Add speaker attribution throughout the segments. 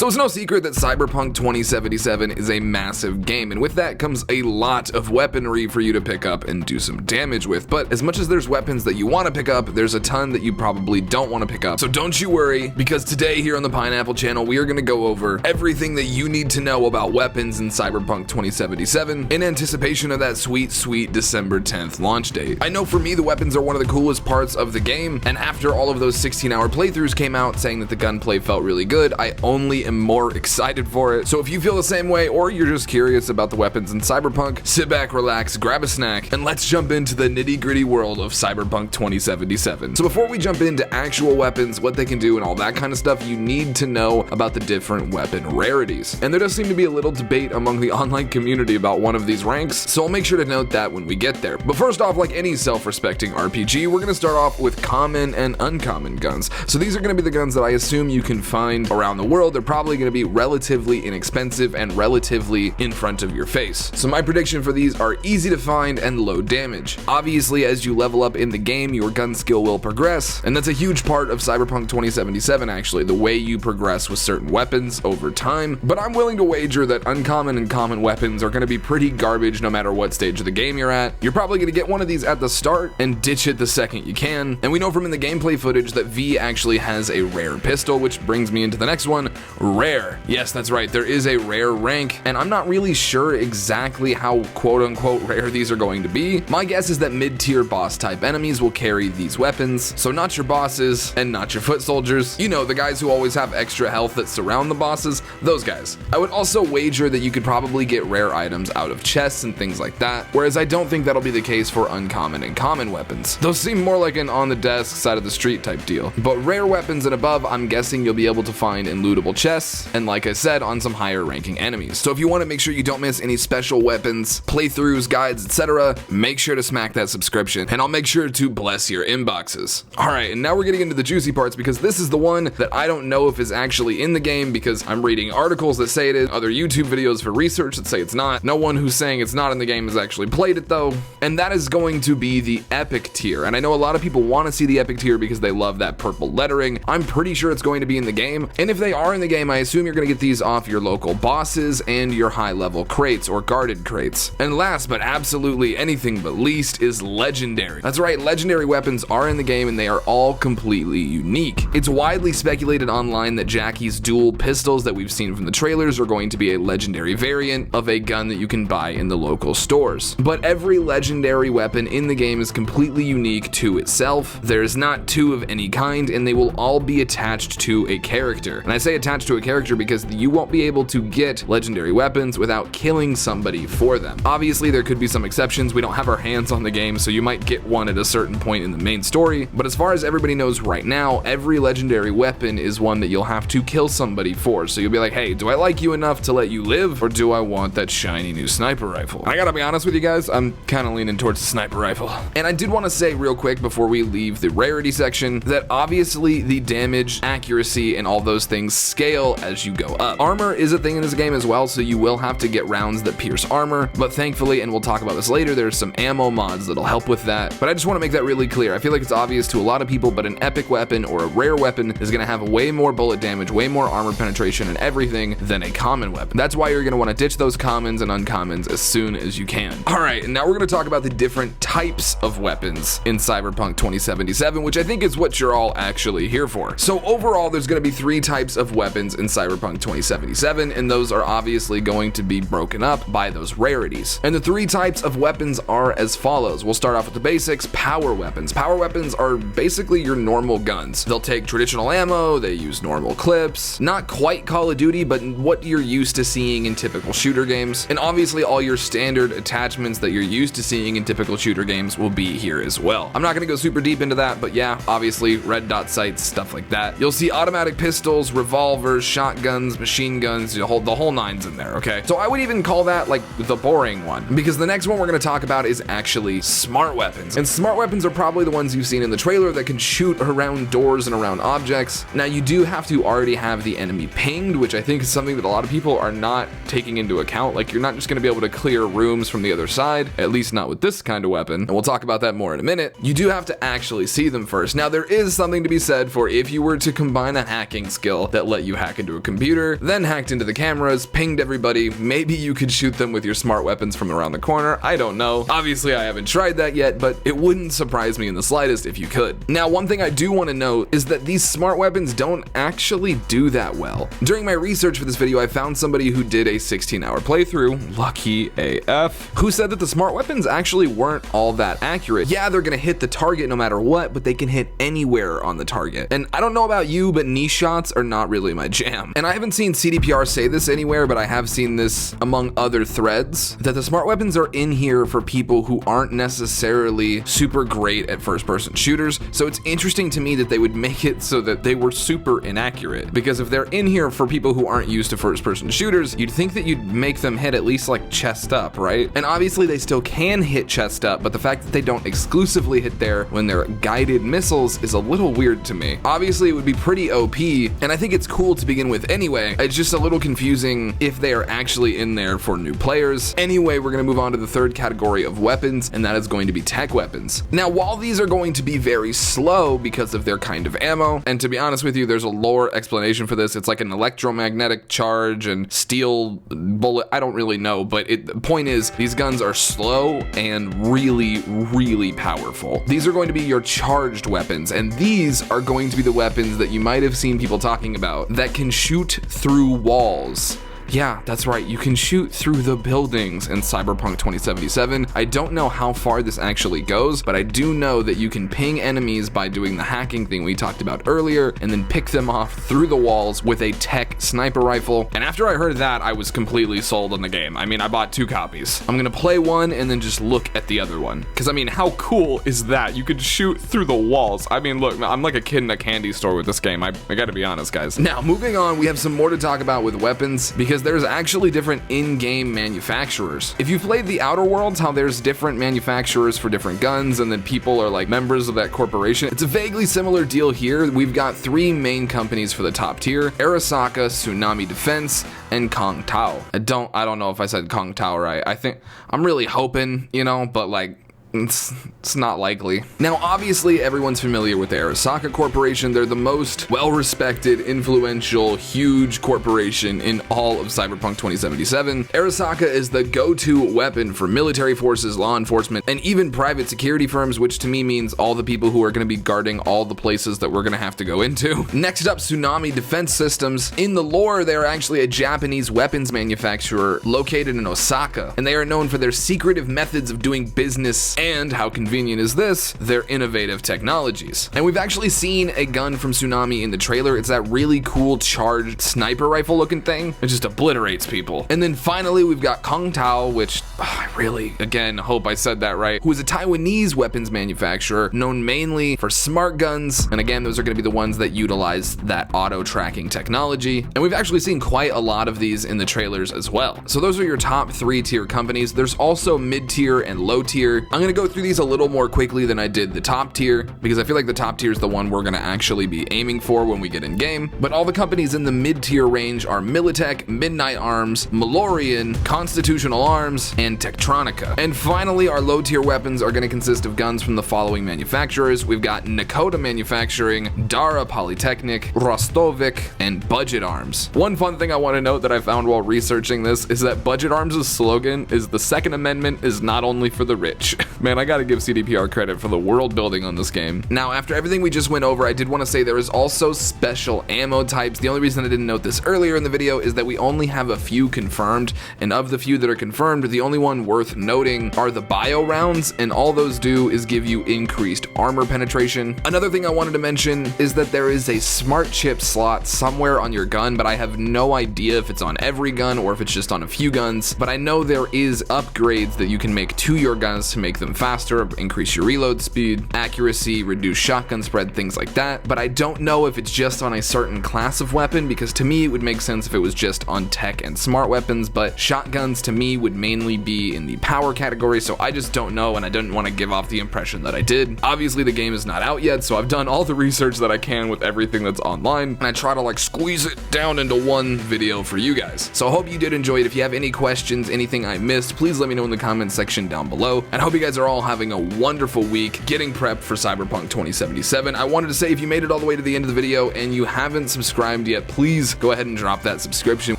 Speaker 1: So it's no secret that Cyberpunk 2077 is a massive game, and with that comes a lot of weaponry for you to pick up and do some damage with. But as much as there's weapons that you want to pick up, there's a ton that you probably don't want to pick up. So don't you worry, because today here on the Pineapple channel, we are going to go over everything that you need to know about weapons in Cyberpunk 2077 in anticipation of that sweet, sweet December 10th launch date. I know for me, the weapons are one of the coolest parts of the game, and after all of those 16-hour playthroughs came out saying that the gunplay felt really good, I only am more excited for it. So if you feel the same way, or you're just curious about the weapons in Cyberpunk, sit back, relax, grab a snack, and let's jump into the nitty-gritty world of Cyberpunk 2077. So before we jump into actual weapons, what they can do and all that kind of stuff, you need to know about the different weapon rarities. And there does seem to be a little debate among the online community about one of these ranks, so I'll make sure to note that when we get there. But first off, like any self-respecting RPG, we're gonna start off with common and uncommon guns. So these are gonna be the guns that I assume you can find around the world. They're probably gonna be relatively inexpensive and relatively in front of your face. So my prediction for these are easy to find and low damage. Obviously, as you level up in the game, your gun skill will progress, and that's a huge part of Cyberpunk 2077 actually, the way you progress with certain weapons over time. But I'm willing to wager that uncommon and common weapons are gonna be pretty garbage no matter what stage of the game you're at. You're probably gonna get one of these at the start and ditch it the second you can. And we know from in the gameplay footage that V actually has a rare pistol, which brings me into the next one, rare. Yes, that's right, there is a rare rank, and I'm not really sure exactly how quote-unquote rare these are going to be. My guess is that mid-tier boss type enemies will carry these weapons, so not your bosses and not your foot soldiers. You know, the guys who always have extra health that surround the bosses, those guys. I would also wager that you could probably get rare items out of chests and things like that, whereas I don't think that'll be the case for uncommon and common weapons. Those seem more like an on-the-desk, side of the street type deal. But rare weapons and above, I'm guessing you'll be able to find in lootable chests, and like I said, on some higher ranking enemies. So if you want to make sure you don't miss any special weapons, playthroughs, guides, etc., make sure to smack that subscription, and I'll make sure to bless your inboxes. Alright, and now we're getting into the juicy parts, because this is the one that I don't know if is actually in the game, because I'm reading articles that say it is, other YouTube videos for research that say it's not. No one who's saying it's not in the game has actually played it though, and that is going to be the epic tier. And I know a lot of people want to see the epic tier because they love that purple lettering. I'm pretty sure it's going to be in the game, and if they are in the game, I assume you're going to get these off your local bosses and your high level crates or guarded crates. And last but absolutely anything but least is legendary. That's right, legendary weapons are in the game, and they are all completely unique. It's widely speculated online that Jackie's dual pistols that we've seen from the trailers are going to be a legendary variant of a gun that you can buy in the local stores. But every legendary weapon in the game is completely unique to itself. There's not two of any kind, and they will all be attached to a character. And I say attached to a character because you won't be able to get legendary weapons without killing somebody for them. Obviously, there could be some exceptions. We don't have our hands on the game, so you might get one at a certain point in the main story. But as far as everybody knows right now, every legendary weapon is one that you'll have to kill somebody for. So you'll be like, hey, do I like you enough to let you live, or do I want that shiny new sniper rifle? I gotta be honest with you guys, I'm kind of leaning towards the sniper rifle. And I did want to say real quick before we leave the rarity section that obviously the damage, accuracy, and all those things scale as you go up. Armor is a thing in this game as well, so you will have to get rounds that pierce armor, but thankfully, and we'll talk about this later, there's some ammo mods that'll help with that. But I just want to make that really clear. I feel like it's obvious to a lot of people, but an epic weapon or a rare weapon is going to have way more bullet damage, way more armor penetration and everything than a common weapon. That's why you're going to want to ditch those commons and uncommons as soon as you can. Alright, and now we're going to talk about the different types of weapons in Cyberpunk 2077, which I think is what you're all actually here for. So overall, there's going to be 3 types of weapons in Cyberpunk 2077, and those are obviously going to be broken up by those rarities. And the 3 types of weapons are as follows. We'll start off with the basics. Power weapons. Power weapons are basically your normal guns. They'll take traditional ammo, they use normal clips, not quite Call of Duty, but what you're used to seeing in typical shooter games. And obviously all your standard attachments that you're used to seeing in typical shooter games will be here as well. I'm not gonna go super deep into that, but yeah, obviously red dot sights, stuff like that. You'll see automatic pistols, revolvers, shotguns, machine guns, the whole nine's in there, okay? So I would even call that like the boring one, because the next one we're gonna talk about is actually smart weapons. And smart weapons are probably the ones you've seen in the trailer that can shoot around doors and around objects. Now you do have to already have the enemy pinged, which I think is something that a lot of people are not taking into account. Like, you're not just gonna be able to clear rooms from the other side, at least not with this kind of weapon, and we'll talk about that more in a minute. You do have to actually see them first. Now there is something to be said for if you were to combine a hacking skill that let you hack hack into a computer, then hacked into the cameras, pinged everybody. Maybe you could shoot them with your smart weapons from around the corner. I don't know. Obviously, I haven't tried that yet, but it wouldn't surprise me in the slightest if you could. Now, one thing I do want to note is that these smart weapons don't actually do that well. During my research for this video, I found somebody who did a 16-hour playthrough, lucky AF, who said that the smart weapons actually weren't all that accurate. Yeah, they're gonna hit the target no matter what, but they can hit anywhere on the target. And I don't know about you, but niche shots are not really my jam. And I haven't seen CDPR say this anywhere, but I have seen this among other threads, that the smart weapons are in here for people who aren't necessarily super great at first-person shooters. So it's interesting to me that they would make it so that they were super inaccurate, because if they're in here for people who aren't used to first-person shooters, you'd think that you'd make them hit at least like chest up, right? And obviously they still can hit chest up, but the fact that they don't exclusively hit there when they're guided missiles is a little weird to me. Obviously it would be pretty OP, and I think it's cool to begin with anyway. It's just a little confusing if they are actually in there for new players. Anyway, we're gonna move on to the third category of weapons, and that is going to be tech weapons. Now, while these are going to be very slow because of their kind of ammo, and to be honest with you, there's a lore explanation for this. It's like an electromagnetic charge and steel bullet. I don't really know, but the point is, these guns are slow and really powerful. These are going to be your charged weapons, and these are going to be the weapons that you might have seen people talking about that can shoot through walls. Yeah, that's right, you can shoot through the buildings in Cyberpunk 2077. I don't know how far this actually goes, but I do know that you can ping enemies by doing the hacking thing we talked about earlier, and then pick them off through the walls with a tech sniper rifle. And after I heard that, I was completely sold on the game. I mean, I bought 2 copies. I'm gonna play one and then just look at the other one. Because I mean, how cool is that? You could shoot through the walls. I mean, look, I'm like a kid in a candy store with this game. I gotta be honest, guys. Now, moving on, we have some more to talk about with weapons, because there's actually different in-game manufacturers. If you've played the Outer Worlds, how there's different manufacturers for different guns, and then people are like members of that corporation, it's a vaguely similar deal here. We've got 3 main companies for the top tier: Arasaka, Tsunami Defense, and Kong Tao. I don't know if I said Kong Tao right. I think I'm really hoping, you know, but like, it's not likely. Now, obviously, everyone's familiar with the Arasaka Corporation. They're the most well-respected, influential, huge corporation in all of Cyberpunk 2077. Arasaka is the go-to weapon for military forces, law enforcement, and even private security firms, which to me means all the people who are going to be guarding all the places that we're going to have to go into. Next up, Tsunami Defense Systems. In the lore, they are actually a Japanese weapons manufacturer located in Osaka, and they are known for their secretive methods of doing business. And how convenient is this? Their innovative technologies. And we've actually seen a gun from Tsunami in the trailer. It's that really cool charged sniper rifle looking thing. It just obliterates people. And then finally, we've got Kong Tao, which I really, again, hope I said that right, who is a Taiwanese weapons manufacturer known mainly for smart guns. And again, those are going to be the ones that utilize that auto tracking technology. And we've actually seen quite a lot of these in the trailers as well. So those are your top 3 tier companies. There's also mid-tier and low tier. I'm going to go through these a little more quickly than I did the top tier, because I feel like the top tier is the one we're going to actually be aiming for when we get in game. But all the companies in the mid-tier range are Militech, Midnight Arms, Malorian, Constitutional Arms, and Tektronica. And finally, our low-tier weapons are going to consist of guns from the following manufacturers. We've got Nakoda Manufacturing, Dara Polytechnic, Rostovik, and Budget Arms. One fun thing I want to note that I found while researching this is that Budget Arms' slogan is "The Second Amendment is not only for the rich." Man, I gotta give CDPR credit for the world building on this game. Now, after everything we just went over, I did want to say there is also special ammo types. The only reason I didn't note this earlier in the video is that we only have a few confirmed, and of the few that are confirmed, the only one worth noting are the bio rounds, and all those do is give you increased armor penetration. Another thing I wanted to mention is that there is a smart chip slot somewhere on your gun, but I have no idea if it's on every gun or if it's just on a few guns, but I know there is upgrades that you can make to your guns to make them faster, increase your reload speed, accuracy, reduce shotgun spread, things like that. But I don't know if it's just on a certain class of weapon, because to me it would make sense if it was just on tech and smart weapons, but shotguns to me would mainly be in the power category, so I just don't know, and I didn't want to give off the impression that I did. Obviously the game is not out yet, so I've done all the research that I can with everything that's online, and I try to like squeeze it down into one video for you guys. So I hope you did enjoy it. If you have any questions, anything I missed, please let me know in the comments section down below, and I hope you guys are are all having a wonderful week getting prepped for Cyberpunk 2077. I wanted to say, if you made it all the way to the end of the video and you haven't subscribed yet, please go ahead and drop that subscription.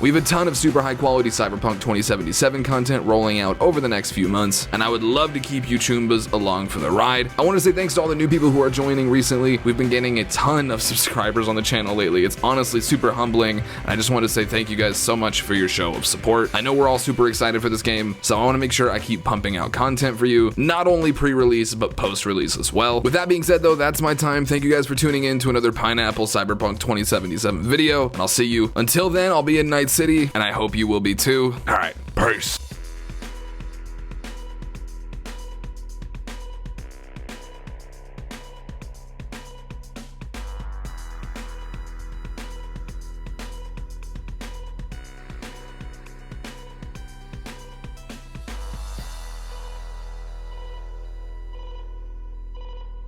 Speaker 1: We have a ton of super high quality Cyberpunk 2077 content rolling out over the next few months, and I would love to keep you Choombas along for the ride. I want to say thanks to all the new people who are joining recently. We've been gaining a ton of subscribers on the channel lately. It's honestly super humbling, and I just want to say thank you guys so much for your show of support. I know we're all super excited for this game, so I want to make sure I keep pumping out content for you, not only pre-release, but post-release as well. With that being said though, that's my time. Thank you guys for tuning in to another Pineapple Cyberpunk 2077 video, and I'll see you. Until then, I'll be in Night City, and I hope you will be too. All right, peace.